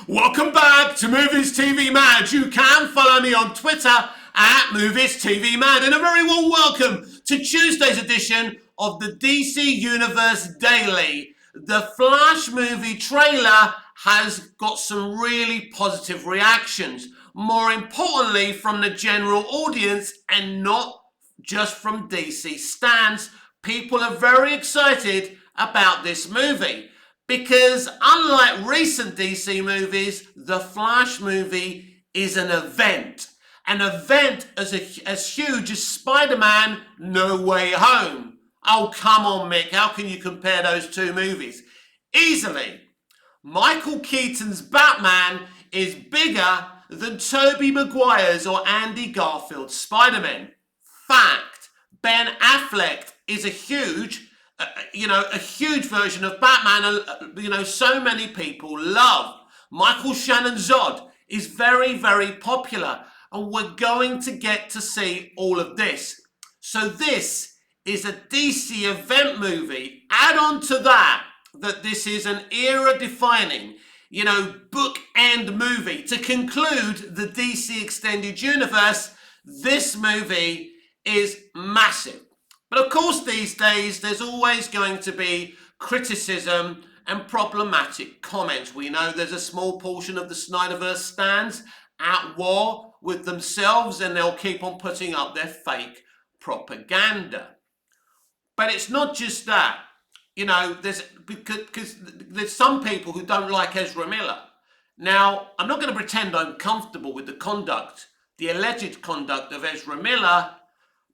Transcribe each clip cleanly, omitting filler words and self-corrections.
Welcome back to Movies TV Mad. You can follow me on Twitter at Movies TV Mad, and a very warm welcome to Tuesday's edition of the DC Universe Daily. The Flash movie trailer has got some really positive reactions, more importantly from the general audience and not just from DC stans. People are very excited about this movie. Because unlike recent DC movies, the Flash movie is an event. An event as huge as Spider-Man No Way Home. Oh, come on, Mick. How can you compare those two movies? Easily. Michael Keaton's Batman is bigger than Tobey Maguire's or Andy Garfield's Spider-Man. Fact. Ben Affleck is a huge version of Batman, so many people love. Michael Shannon Zod is very, very popular, and we're going to get to see all of this. So this is a DC event movie. Add on to that this is an era-defining, bookend movie. To conclude the DC Extended Universe, this movie is massive. But of course, these days, there's always going to be criticism and problematic comments. We know there's a small portion of the Snyderverse stans at war with themselves, and they'll keep on putting up their fake propaganda. But it's not just that. Because there's some people who don't like Ezra Miller. Now, I'm not going to pretend I'm comfortable with the alleged conduct of Ezra Miller,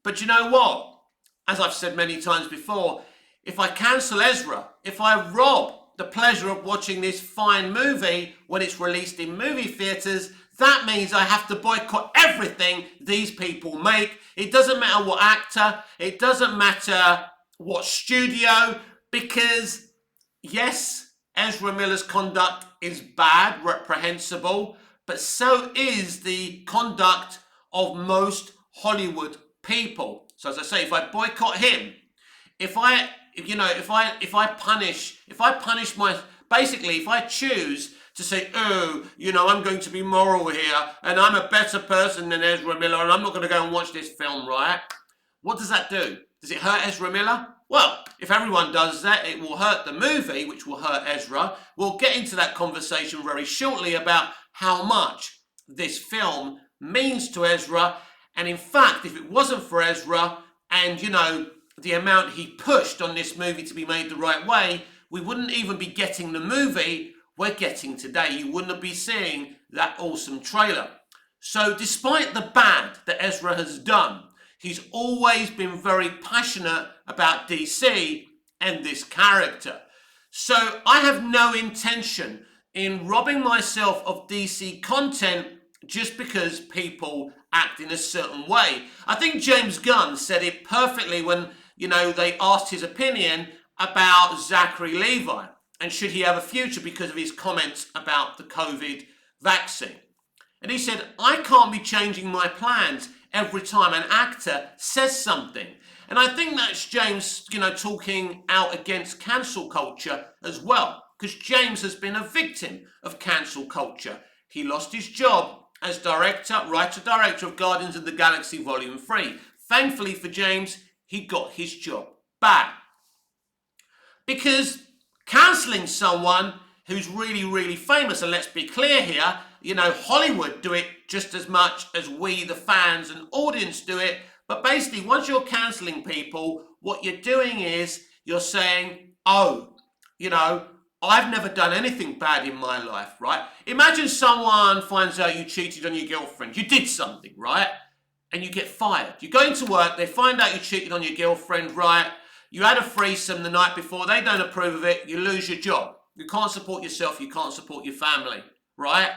but you know what? As I've said many times before, if I cancel Ezra, if I rob the pleasure of watching this fine movie when it's released in movie theatres, that means I have to boycott everything these people make. It doesn't matter what actor, it doesn't matter what studio, because yes, Ezra Miller's conduct is bad, reprehensible, but so is the conduct of most Hollywood people. So as I say, if I boycott him, if I choose to say, I'm going to be moral here, and I'm a better person than Ezra Miller, and I'm not going to go and watch this film, right? What does that do? Does it hurt Ezra Miller? Well, if everyone does that, it will hurt the movie, which will hurt Ezra. We'll get into that conversation very shortly about how much this film means to Ezra. And in fact, if it wasn't for Ezra and, the amount he pushed on this movie to be made the right way, we wouldn't even be getting the movie we're getting today. You wouldn't be seeing that awesome trailer. So despite the bad that Ezra has done, he's always been very passionate about DC and this character. So I have no intention in robbing myself of DC content just because people act in a certain way. I think James Gunn said it perfectly when, they asked his opinion about Zachary Levi and should he have a future because of his comments about the COVID vaccine. And he said, I can't be changing my plans every time an actor says something. And I think that's James, talking out against cancel culture as well, because James has been a victim of cancel culture. He lost his job as writer-director of Guardians of the Galaxy Volume 3. Thankfully for James, he got his job back. Because cancelling someone who's really, really famous, and let's be clear here, Hollywood do it just as much as we, the fans and audience, do it. But basically, once you're cancelling people, what you're doing is you're saying, I've never done anything bad in my life, right? Imagine someone finds out you cheated on your girlfriend. You did something, right? And you get fired. You go into work, they find out you cheated on your girlfriend, right? You had a threesome the night before, they don't approve of it, you lose your job. You can't support yourself, you can't support your family, right?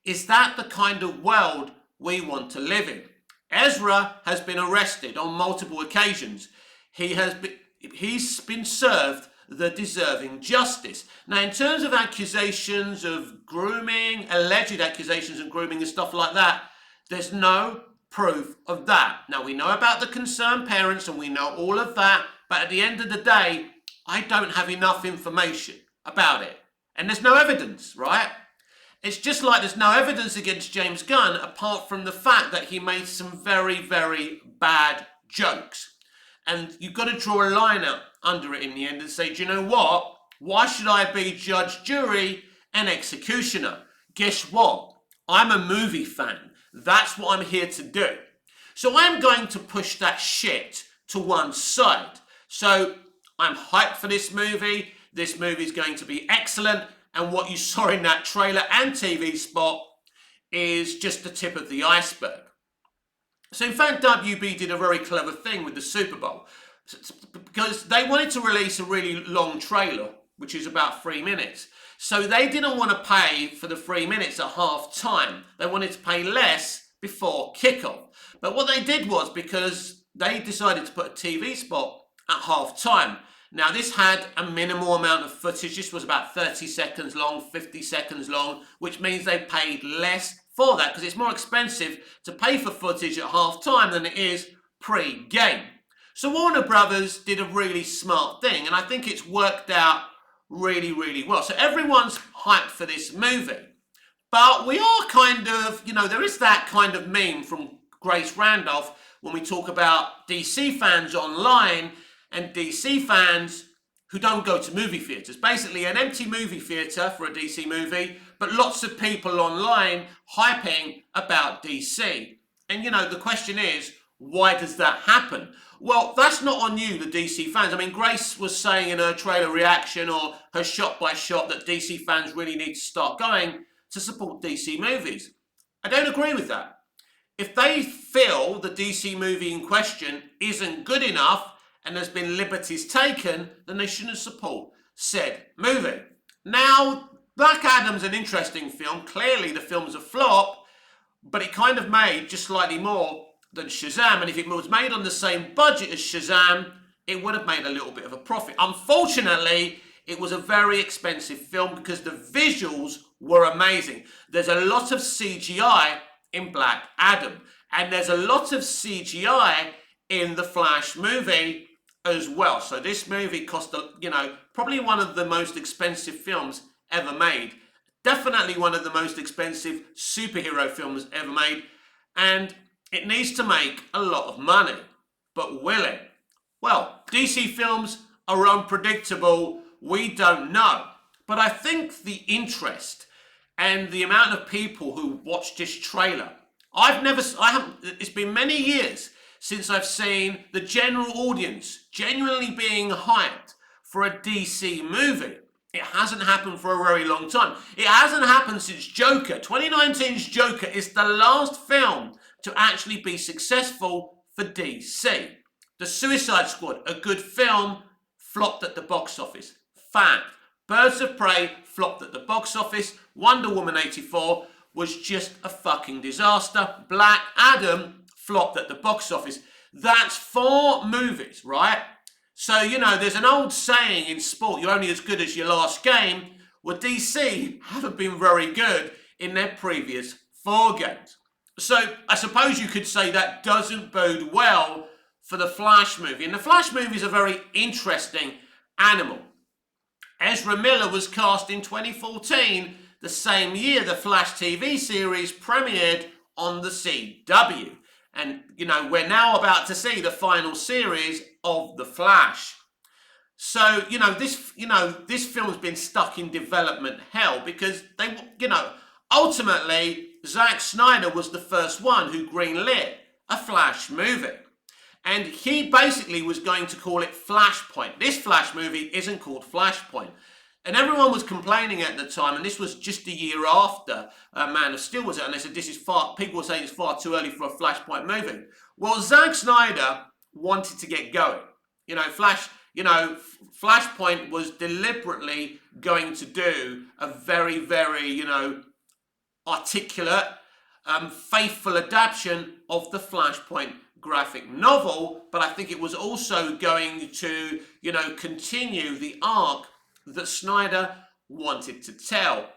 Is that the kind of world we want to live in? Ezra has been arrested on multiple occasions. He's been served the deserving justice. Now, in terms of accusations of grooming, alleged accusations of grooming and stuff like that, there's no proof of that. Now, we know about the concerned parents and we know all of that, but at the end of the day, I don't have enough information about it. And there's no evidence, right? It's just like there's no evidence against James Gunn apart from the fact that he made some very, very bad jokes. And you've got to draw a line out under it in the end and say, do you know what? Why should I be judge, jury, and executioner? Guess what? I'm a movie fan. That's what I'm here to do. So I'm going to push that shit to one side. So I'm hyped for this movie. This movie is going to be excellent. And what you saw in that trailer and TV spot is just the tip of the iceberg. So in fact, WB did a very clever thing with the Super Bowl because they wanted to release a really long trailer, which is about 3 minutes. So they didn't want to pay for the 3 minutes at half time. They wanted to pay less before kickoff. But what they did was, because they decided to put a TV spot at half time. Now this had a minimal amount of footage. This was about 30 seconds long, 50 seconds long, which means they paid less for that because it's more expensive to pay for footage at half time than it is pre-game. So Warner Brothers did a really smart thing, and I think it's worked out really, really well. So everyone's hyped for this movie. But we are kind of, there is that kind of meme from Grace Randolph when we talk about DC fans online and DC fans who don't go to movie theatres. Basically an empty movie theatre for a DC movie, but lots of people online hyping about DC. And the question is, why does that happen? Well, that's not on you, the DC fans. I mean, Grace was saying in her trailer reaction or her shot by shot that DC fans really need to start going to support DC movies. I don't agree with that. If they feel the DC movie in question isn't good enough and there's been liberties taken, then they shouldn't support said movie. Now, Black Adam's an interesting film. Clearly, the film's a flop, but it kind of made just slightly more than Shazam. And if it was made on the same budget as Shazam, it would have made a little bit of a profit. Unfortunately, it was a very expensive film because the visuals were amazing. There's a lot of CGI in Black Adam, and there's a lot of CGI in the Flash movie as well. So this movie cost, probably one of the most expensive films ever made. Definitely one of the most expensive superhero films ever made. And it needs to make a lot of money. But will it? Well, DC films are unpredictable. We don't know. But I think the interest and the amount of people who watched this trailer, it's been many years since I've seen the general audience genuinely being hyped for a DC movie. It hasn't happened for a very long time. It hasn't happened since Joker. 2019's Joker is the last film to actually be successful for DC. The Suicide Squad, a good film, flopped at the box office. Fact. Birds of Prey flopped at the box office. Wonder Woman 84 was just a fucking disaster. Black Adam flopped at the box office. That's 4 movies, right? So, there's an old saying in sport, you're only as good as your last game. Well, DC haven't been very good in their previous 4 games. So, I suppose you could say that doesn't bode well for the Flash movie. And the Flash movie is a very interesting animal. Ezra Miller was cast in 2014, the same year the Flash TV series premiered on the CW. And, we're now about to see the final series of The Flash. So, this film's been stuck in development hell because ultimately, Zack Snyder was the first one who greenlit a Flash movie. And he basically was going to call it Flashpoint. This Flash movie isn't called Flashpoint. And everyone was complaining at the time, and this was just a year after Man of Steel was out, and they said people were saying it's far too early for a Flashpoint movie. Well, Zack Snyder wanted to get going. Flashpoint was deliberately going to do a very, very, articulate, faithful adaptation of the Flashpoint graphic novel, but I think it was also going to, continue the arc that Snyder wanted to tell.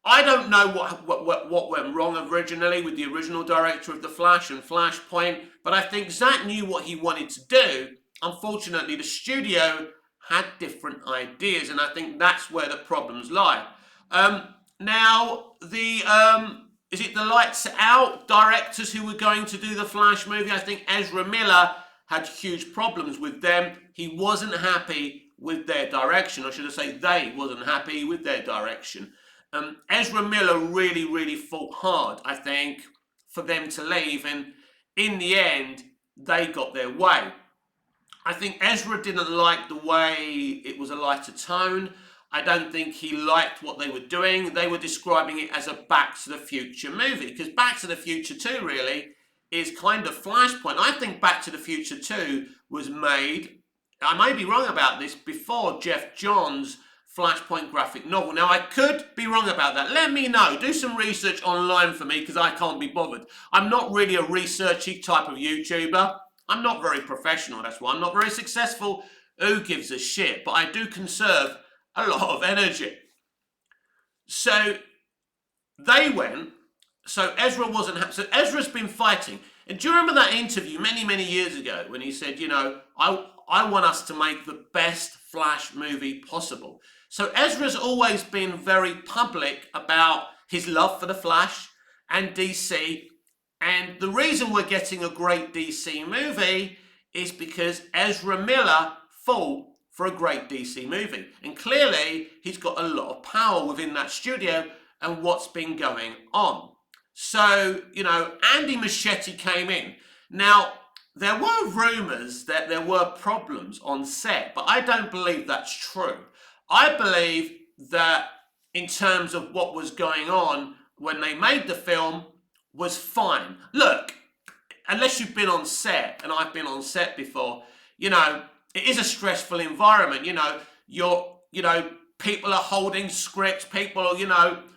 I don't know what went wrong originally with the original director of The Flash and Flashpoint, but I think Zack knew what he wanted to do. Unfortunately, the studio had different ideas, and I think that's where the problems lie. Now, is it the Lights Out directors who were going to do the Flash movie? I think Ezra Miller had huge problems with them. He wasn't happy with their direction, or should I say they wasn't happy with their direction. Ezra Miller really fought hard, I think, for them to leave, and in the end, they got their way. I think Ezra didn't like the way it was a lighter tone. I don't think he liked what they were doing. They were describing it as a Back to the Future movie, because Back to the Future 2 really is kind of Flashpoint. I think Back to the Future 2 was made, I may be wrong about this, before Geoff Johns' Flashpoint graphic novel. Now, I could be wrong about that. Let me know. Do some research online for me, because I can't be bothered. I'm not really a researchy type of YouTuber. I'm not very professional, that's why I'm not very successful. Who gives a shit? But I do conserve a lot of energy. So they went. So Ezra wasn't happy. So Ezra's been fighting. And do you remember that interview many years ago when he said, you know, I want us to make the best Flash movie possible. So Ezra's always been very public about his love for the Flash and DC. And the reason we're getting a great DC movie is because Ezra Miller fought for a great DC movie. And clearly, he's got a lot of power within that studio and what's been going on. So, you know, Andy Muschietti came in. Now, there were rumours that there were problems on set, but I don't believe that's true. I believe that in terms of what was going on when they made the film was fine. Look, unless you've been on set, and I've been on set before, you know, it is a stressful environment. You know, people are holding scripts,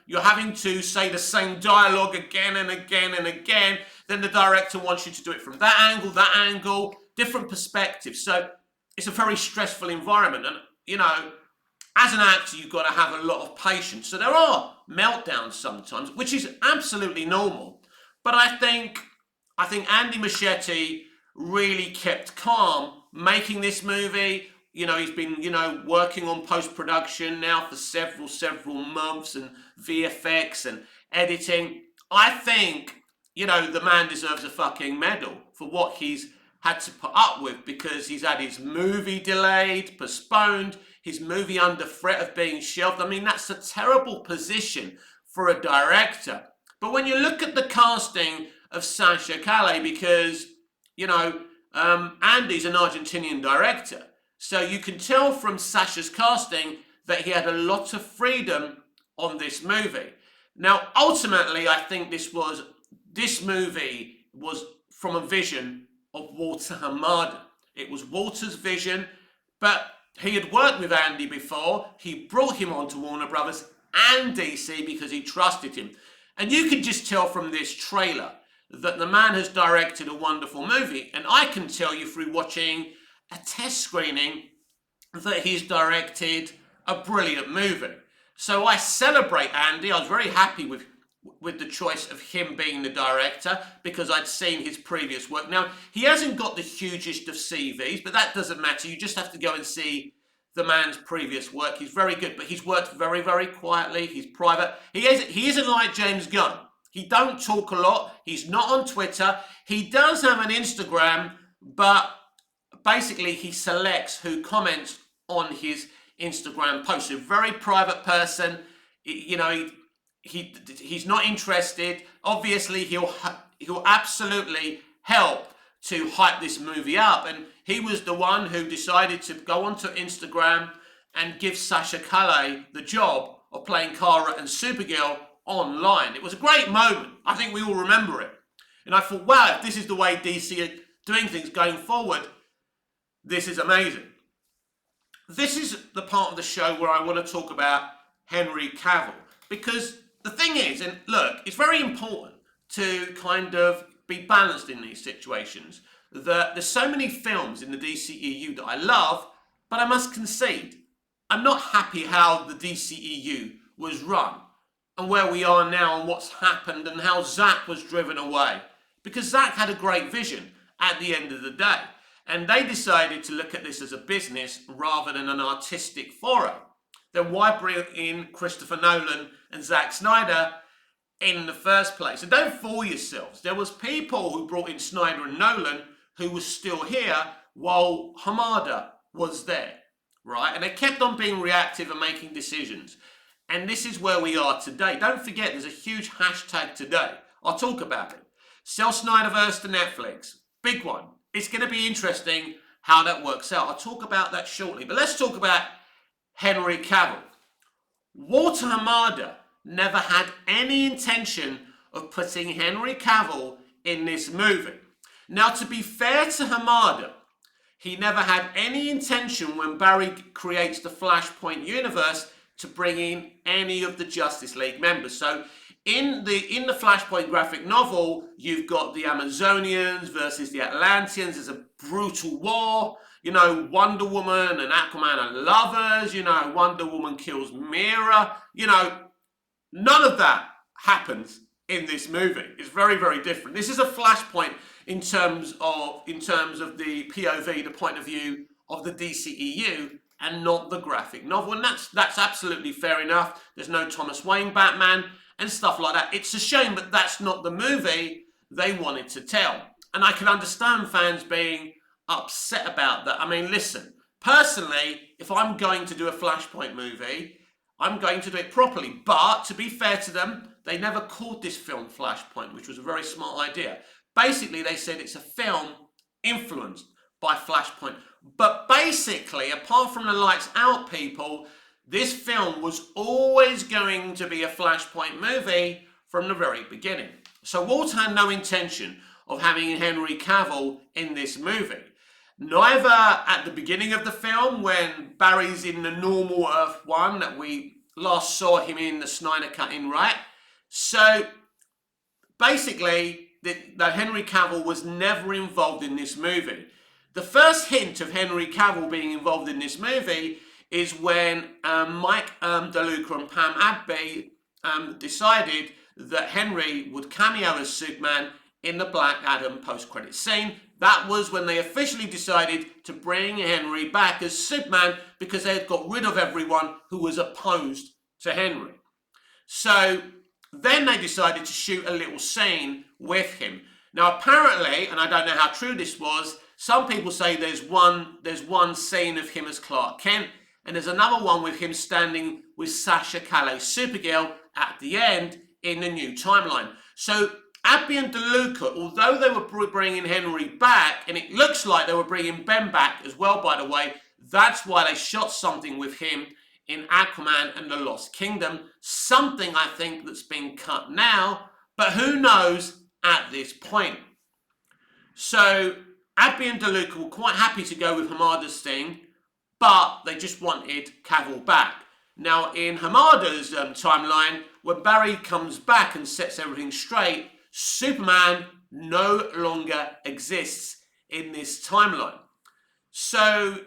you're having to say the same dialogue again and again and again. Then the director wants you to do it from that angle, different perspectives. So it's a very stressful environment. And, you know, as an actor, you've got to have a lot of patience. So there are meltdowns sometimes, which is absolutely normal. But I think Andy Muschietti really kept calm making this movie. You know, he's been, you know, working on post-production now for several months, and VFX and editing. I think, you know, the man deserves a fucking medal for what he's had to put up with, because he's had his movie delayed, postponed, his movie under threat of being shelved. I mean, that's a terrible position for a director. But when you look at the casting of Sasha Calle, because, you know, Andy's an Argentinian director, so you can tell from Sasha's casting that he had a lot of freedom on this movie. Now, ultimately, I think this movie was from a vision of Walter Hamada. It was Walter's vision, but he had worked with Andy before. He brought him on to Warner Brothers and DC because he trusted him. And you can just tell from this trailer that the man has directed a wonderful movie. And I can tell you through watching a test screening that he's directed a brilliant movie. So I celebrate Andy. I was very happy with the choice of him being the director, because I'd seen his previous work. Now, he hasn't got the hugest of CVs, but that doesn't matter. You just have to go and see the man's previous work. He's very good, but he's worked very quietly. He's private. He isn't like James Gunn. He don't talk a lot. He's not on Twitter. He does have an Instagram, but basically he selects who comments on his Instagram posts. A very private person. You know, he's not interested. Obviously, he'll absolutely help to hype this movie up, and he was the one who decided to go onto Instagram and give Sasha Calle the job of playing Kara and Supergirl online. It was a great moment. I think we all remember it. And I thought, wow, if this is the way DC are doing things going forward, this is amazing. This is the part of the show where I want to talk about Henry Cavill, because the thing is, and look, it's very important to kind of be balanced in these situations, that there's so many films in the DCEU that I love, but I must concede, I'm not happy how the DCEU was run and where we are now and what's happened and how Zack was driven away. Because Zack had a great vision at the end of the day, and they decided to look at this as a business rather than an artistic foray. then why bring in Christopher Nolan and Zack Snyder in the first place? And don't fool yourselves. There was people who brought in Snyder and Nolan who was still here while Hamada was there, right? And they kept on being reactive and making decisions. And this is where we are today. Don't forget, there's a huge hashtag today. I'll talk about it. Sell Snyderverse to Netflix. Big one. It's going to be interesting how that works out. I'll talk about that shortly. But let's talk about Henry Cavill. Walter Hamada never had any intention of putting Henry Cavill in this movie. Now, to be fair to Hamada, he never had any intention when Barry creates the Flashpoint universe to bring in any of the Justice League members. So in the Flashpoint graphic novel, you've got the Amazonians versus the Atlanteans. There's a brutal war. You know, Wonder Woman and Aquaman are lovers. You know, Wonder Woman kills Mera. You know, none of that happens in this movie. It's very, very different. This is a Flashpoint in terms of the POV, the point of view of the DCEU, and not the graphic novel. And that's absolutely fair enough. There's no Thomas Wayne Batman and stuff like that. It's a shame, but that's not the movie they wanted to tell. And I can understand fans being upset about that. I mean, listen, personally, if I'm going to do a Flashpoint movie, I'm going to do it properly. But to be fair to them, they never called this film Flashpoint, which was a very smart idea. Basically, they said it's a film influenced by Flashpoint. But basically, apart from the lights out people, this film was always going to be a Flashpoint movie from the very beginning. So Walter had no intention of having Henry Cavill in this movie. Neither at the beginning of the film, when Barry's in the normal Earth 1 that we last saw him in the Snyder Cut in, right? So basically, that Henry Cavill was never involved in this movie. The first hint of Henry Cavill being involved in this movie is when Mike DeLuca and Pam Abby decided that Henry would cameo as Superman in the Black Adam post-credit scene. That was when they officially decided to bring Henry back as Superman because they had got rid of everyone who was opposed to Henry. So then they decided to shoot a little scene with him. Now apparently, and I don't know how true this was, some people say there's one scene of him as Clark Kent, and there's another one with him standing with Sasha Calle, Supergirl, at the end in the new timeline. So Abby and DeLuca, although they were bringing Henry back, and it looks like they were bringing Ben back as well, by the way, that's why they shot something with him in Aquaman and the Lost Kingdom. Something, I think, that's been cut now, but who knows at this point. So Abby and DeLuca were quite happy to go with Hamada's thing, but they just wanted Cavill back. Now, in Hamada's timeline, when Barry comes back and sets everything straight, Superman no longer exists in this timeline. So,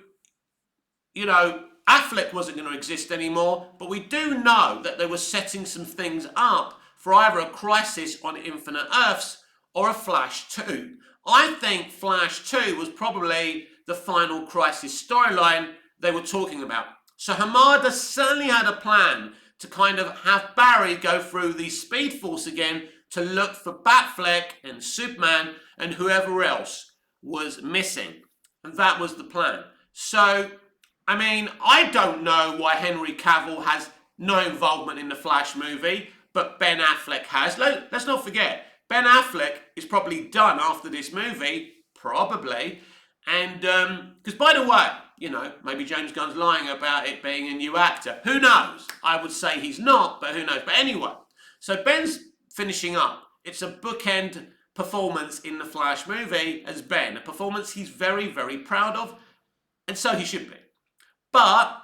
you know, Affleck wasn't going to exist anymore, but we do know that they were setting some things up for either a Crisis on Infinite Earths or a Flash 2. I think Flash 2 was probably the final Crisis storyline they were talking about. So Hamada certainly had a plan to kind of have Barry go through the Speed Force again to look for Batfleck and Superman and whoever else was missing. And that was the plan. So, I mean, I don't know why Henry Cavill has no involvement in the Flash movie, but Ben Affleck has. Let's not forget, Ben Affleck is probably done after this movie, probably. And, because by the way, you know, maybe James Gunn's lying about it being a new actor. Who knows? I would say he's not, but who knows? But anyway, so Ben's finishing up. It's a bookend performance in the Flash movie as Ben, a performance he's very, very proud of, and so he should be. But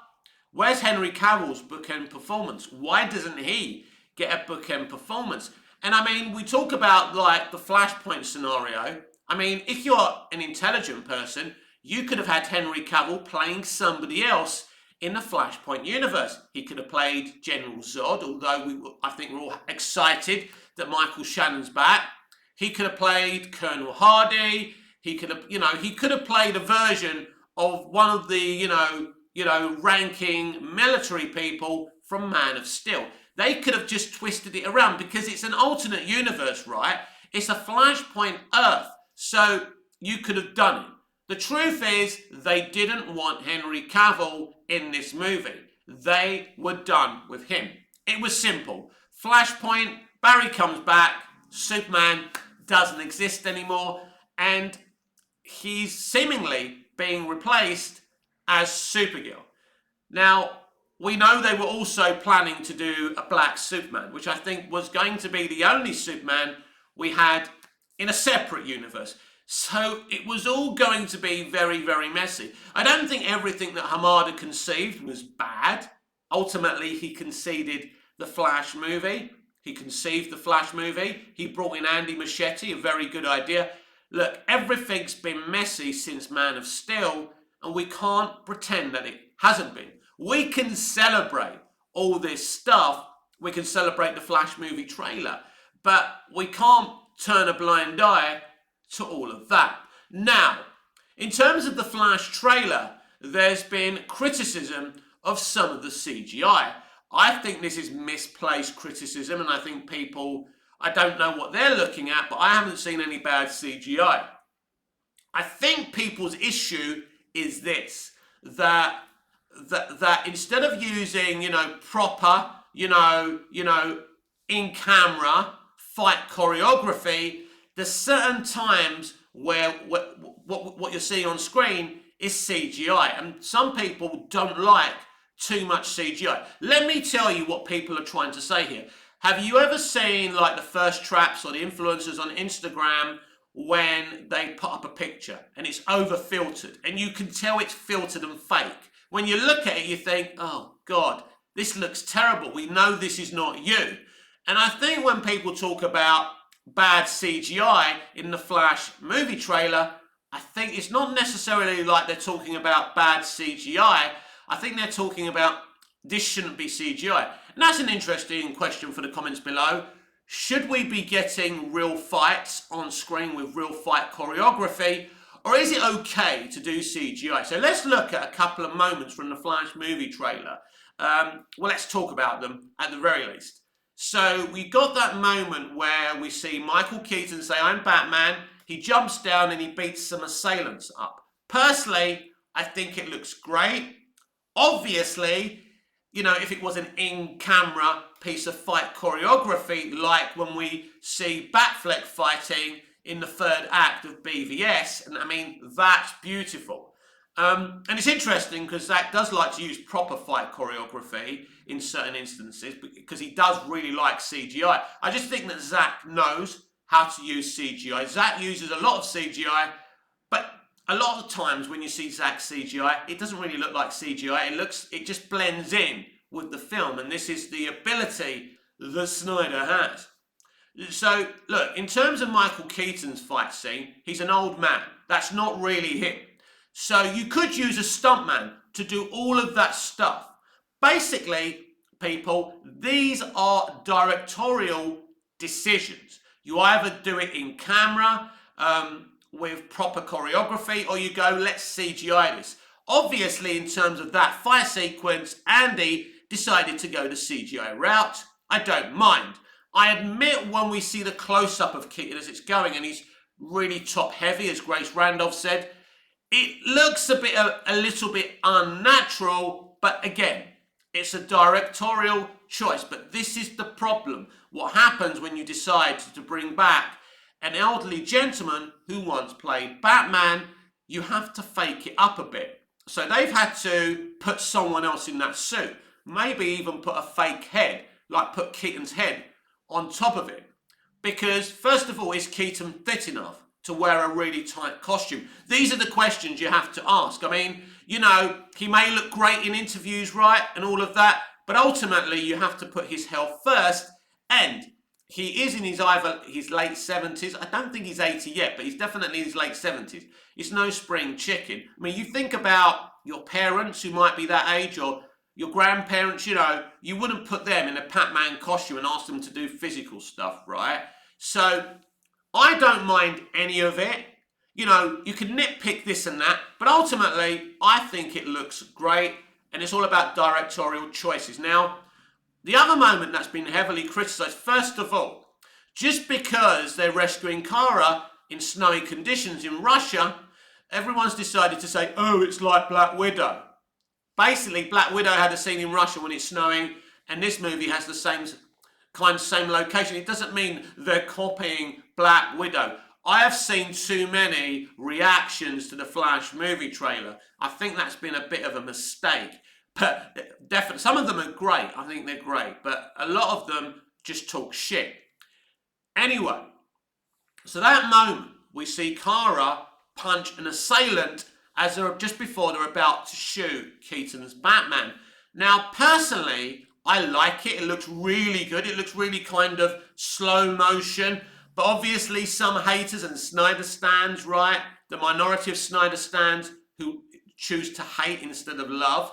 where's Henry Cavill's bookend performance? Why doesn't he get a bookend performance? And I mean, we talk about like the Flashpoint scenario. I mean, if you're an intelligent person, you could have had Henry Cavill playing somebody else in the Flashpoint universe. He could have played General Zod, although I think we're all excited that Michael Shannon's back. He could have played Colonel Hardy. He could have played a version of one of the, ranking military people from Man of Steel. They could have just twisted it around because it's an alternate universe, right? It's a Flashpoint Earth, so you could have done it. The truth is, they didn't want Henry Cavill in this movie. They were done with him. It was simple. Flashpoint, Barry comes back, Superman doesn't exist anymore, and he's seemingly being replaced as Supergirl. Now, we know they were also planning to do a Black Superman, which I think was going to be the only Superman we had in a separate universe. So it was all going to be very, very messy. I don't think everything that Hamada conceived was bad. Ultimately, he conceded the Flash movie. He conceived the Flash movie. He brought in Andy Muschietti, a very good idea. Look, everything's been messy since Man of Steel, and we can't pretend that it hasn't been. We can celebrate all this stuff. We can celebrate the Flash movie trailer, but we can't turn a blind eye to all of that. Now, in terms of the Flash trailer, there's been criticism of some of the CGI. I think this is misplaced criticism, and I think people, I don't know what they're looking at, but I haven't seen any bad CGI. I think people's issue is this, that instead of using, proper, in camera fight choreography, there's certain times where what you're seeing on screen is CGI, and some people don't like too much CGI. Let me tell you what people are trying to say here. Have you ever seen like the first traps or the influencers on Instagram when they put up a picture and it's over filtered and you can tell it's filtered and fake? When you look at it, you think, oh God, this looks terrible. We know this is not you. And I think when people talk about bad CGI in the Flash movie trailer, I think it's not necessarily like they're talking about bad CGI. I think they're talking about this shouldn't be CGI. And that's an interesting question for the comments below. Should we be getting real fights on screen with real fight choreography, or is it okay to do CGI? So let's look at a couple of moments from the Flash movie trailer. Well, let's talk about them at the very least. So we got that moment where we see Michael Keaton say, I'm Batman. He jumps down and he beats some assailants up. Personally, I think it looks great. Obviously, if it was an in-camera piece of fight choreography, like when we see Batfleck fighting in the third act of BVS, and I mean, that's beautiful. And it's interesting because Zack does like to use proper fight choreography in certain instances because he does really like CGI. I just think that Zack knows how to use CGI. Zack uses a lot of CGI, but a lot of times when you see Zack's CGI, it doesn't really look like CGI. It just blends in with the film, and this is the ability that Snyder has. So, look, in terms of Michael Keaton's fight scene, he's an old man. That's not really him. So you could use a stuntman to do all of that stuff. Basically, people, these are directorial decisions. You either do it in camera, with proper choreography, or you go, let's CGI this. Obviously, in terms of that fight sequence, Andy decided to go the CGI route. I don't mind. I admit when we see the close-up of Keaton as it's going, and he's really top-heavy, as Grace Randolph said, it looks a little bit unnatural, but again, it's a directorial choice. But this is the problem. What happens when you decide to bring back an elderly gentleman who once played Batman? You have to fake it up a bit. So they've had to put someone else in that suit. Maybe even put a fake head, like put Keaton's head on top of it. Because first of all, is Keaton fit enough to wear a really tight costume? These are the questions you have to ask. I mean, he may look great in interviews, right, and all of that, but ultimately you have to put his health first, and he is in either his late 70s. I don't think he's 80 yet, but he's definitely in his late 70s. It's no spring chicken. I mean, you think about your parents who might be that age, or your grandparents, you wouldn't put them in a Batman costume and ask them to do physical stuff, right? So I don't mind any of it. you know, you can nitpick this and that, but ultimately, I think it looks great, and it's all about directorial choices. Now, the other moment that's been heavily criticised, first of all, just because they're rescuing Kara in snowy conditions in Russia, everyone's decided to say, oh, it's like Black Widow. Basically, Black Widow had a scene in Russia when it's snowing, and this movie has the same location. It doesn't mean they're copying Black Widow. I have seen too many reactions to the Flash movie trailer. I think that's been a bit of a mistake. But definitely, some of them are great. I think they're great. But a lot of them just talk shit. Anyway, so that moment, we see Kara punch an assailant as they're just before they're about to shoot Keaton's Batman. Now, personally, I like it. It looks really good. It looks really kind of slow motion. But obviously, some haters and Snyder stands, right? The minority of Snyder stands who choose to hate instead of love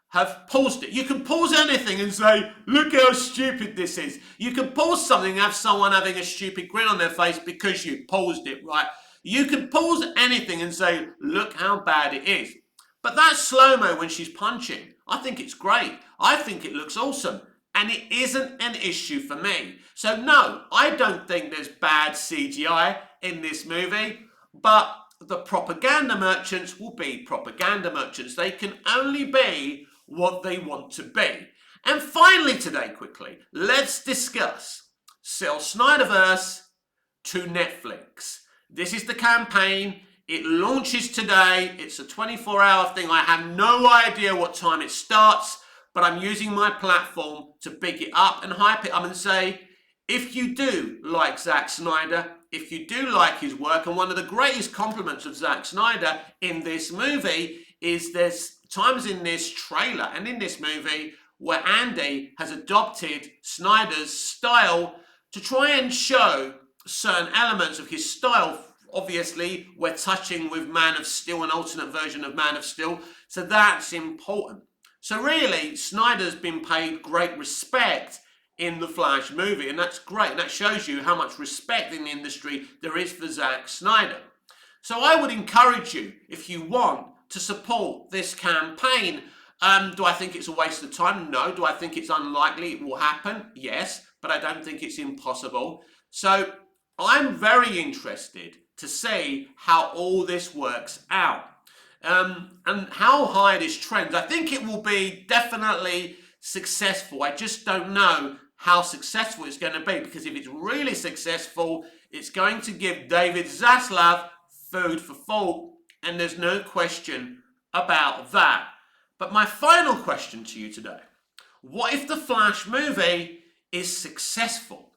have paused it. You can pause anything and say, look how stupid this is. You can pause something and have someone having a stupid grin on their face because you paused it, right? You can pause anything and say, look how bad it is. But that slow-mo when she's punching, I think it's great. I think it looks awesome. And it isn't an issue for me. So no, I don't think there's bad CGI in this movie, but the propaganda merchants will be propaganda merchants. They can only be what they want to be. And finally today, quickly, let's discuss sell Snyderverse to Netflix. This is the campaign. It launches today. It's a 24-hour thing. I have no idea what time it starts, but I'm using my platform to big it up and hype it up and say, if you do like Zack Snyder, if you do like his work, and one of the greatest compliments of Zack Snyder in this movie is there's times in this trailer and in this movie where Andy has adopted Snyder's style to try and show certain elements of his style. Obviously, we're touching with Man of Steel, an alternate version of Man of Steel, so that's important. So really, Snyder's been paid great respect in the Flash movie, and that's great, and that shows you how much respect in the industry there is for Zack Snyder. So I would encourage you, if you want, to support this campaign. Do I think it's a waste of time? No. Do I think it's unlikely it will happen? Yes, but I don't think it's impossible. So I'm very interested to see how all this works out. And how high this trends. I think it will be definitely successful. I just don't know how successful it's going to be, because if it's really successful, it's going to give David Zaslav food for thought, and there's no question about that. But my final question to you today, what if the Flash movie is successful?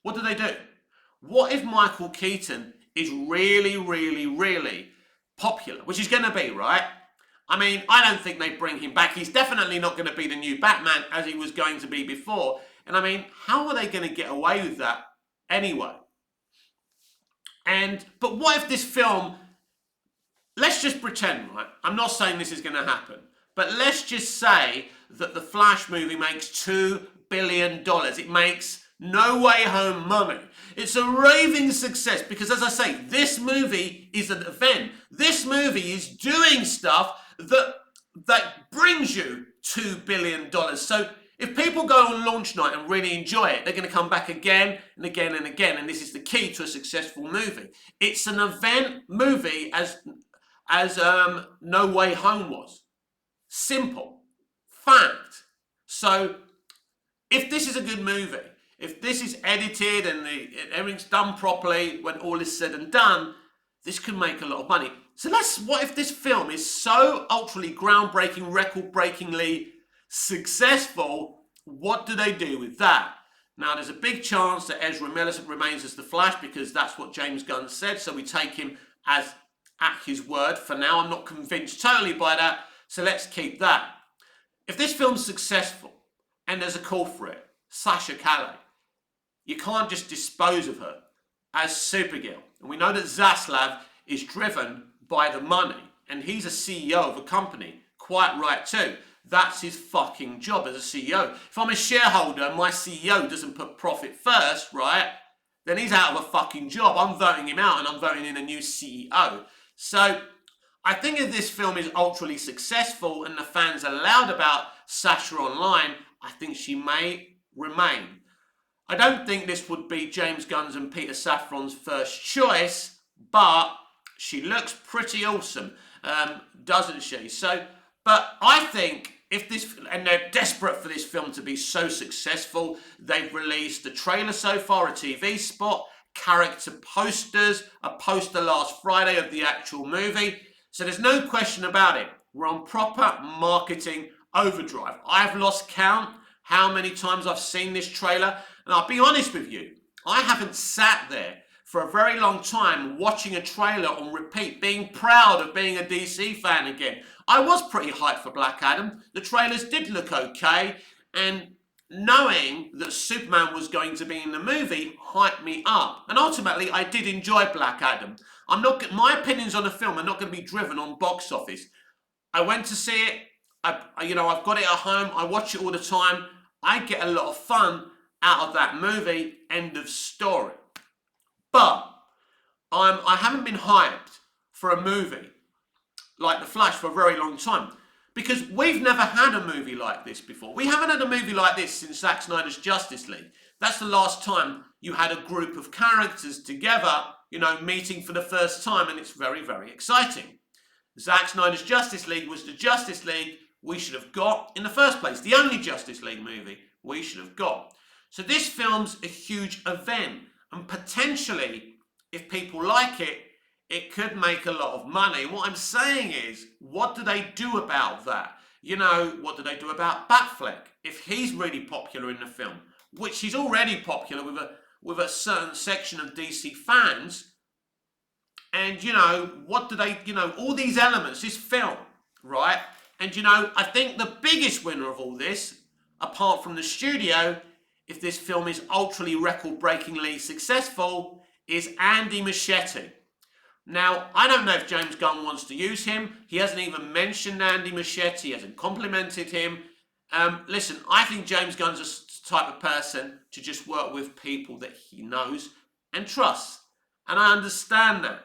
What do? What if Michael Keaton is really, really, really popular, which is going to be, right? I mean, I don't think they bring him back. He's definitely not going to be the new Batman as he was going to be before. And I mean, how are they going to get away with that anyway? But what if this film, let's just pretend, right? I'm not saying this is going to happen, but let's just say that the Flash movie makes $2 billion. It makes No Way Home money. It's a raving success because, as I say, this movie is an event. This movie is doing stuff that brings you $2 billion. So if people go on launch night and really enjoy it, they're going to come back again and again and again. And this is the key to a successful movie. It's an event movie as No Way Home was. Simple. Fact. So if this is a good movie, if this is edited and everything's done properly, when all is said and done, this could make a lot of money. So what if this film is so ultra groundbreaking, record-breakingly successful? What do they do with that? Now, there's a big chance that Ezra Miller remains as the Flash because that's what James Gunn said. So we take him at his word for now. I'm not convinced totally by that. So let's keep that. If this film's successful and there's a call for it, Sasha Calle, you can't just dispose of her as Supergirl. And we know that Zaslav is driven by the money, and he's a CEO of a company. Quite right too. That's his fucking job as a CEO. If I'm a shareholder and my CEO doesn't put profit first, right, then he's out of a fucking job. I'm voting him out and I'm voting in a new CEO. So I think if this film is ultra successful and the fans are loud about Sacha online, I think she may remain. I don't think this would be James Gunn's and Peter Safran's first choice, but she looks pretty awesome, doesn't she? So, but I think if this, and they're desperate for this film to be so successful, they've released a trailer so far, a TV spot, character posters, a poster last Friday of the actual movie. So there's no question about it. We're on proper marketing overdrive. I've lost count how many times I've seen this trailer. And I'll be honest with you, I haven't sat there for a very long time watching a trailer on repeat, being proud of being a DC fan again. I was pretty hyped for Black Adam. The trailers did look okay, and knowing that Superman was going to be in the movie hyped me up. And ultimately, I did enjoy Black Adam. My opinions on the film are not going to be driven on box office. I went to see it. I've got it at home. I watch it all the time. I get a lot of fun out of that movie. End of story. But I haven't been hyped for a movie like The Flash for a very long time, because we've never had a movie like this before. We haven't had a movie like this since Zack Snyder's Justice League. That's the last time you had a group of characters together, meeting for the first time, and it's very, very exciting. Zack Snyder's Justice League was the Justice League we should have got in the first place, the only Justice League movie we should have got. So this film's a huge event, and potentially, if people like it, it could make a lot of money. What I'm saying is, what do they do about that? What do they do about Batfleck? If he's really popular in the film, which he's already popular with a certain section of DC fans, and what do they, all these elements, this film, right? And I think the biggest winner of all this, apart from the studio, if this film is ultra record-breakingly successful, is Andy Muschietti. Now, I don't know if James Gunn wants to use him. He hasn't even mentioned Andy Muschietti. He hasn't complimented him. Listen, I think James Gunn's the type of person to just work with people that he knows and trusts. And I understand that.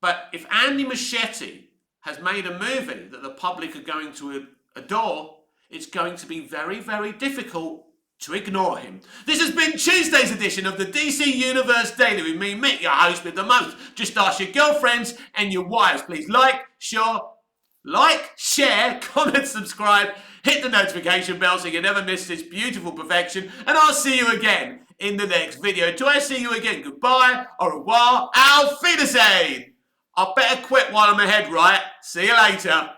But if Andy Muschietti has made a movie that the public are going to adore, it's going to be very, very difficult to ignore him. This has been Tuesday's edition of the DC Universe Daily with me, Mick, your host with the most. Just ask your girlfriends and your wives. Please like, share, comment, subscribe, hit the notification bell so you never miss this beautiful perfection. And I'll see you again in the next video. Till I see you again, goodbye, au revoir, auf Wiedersehen. I better quit while I'm ahead, right? See you later.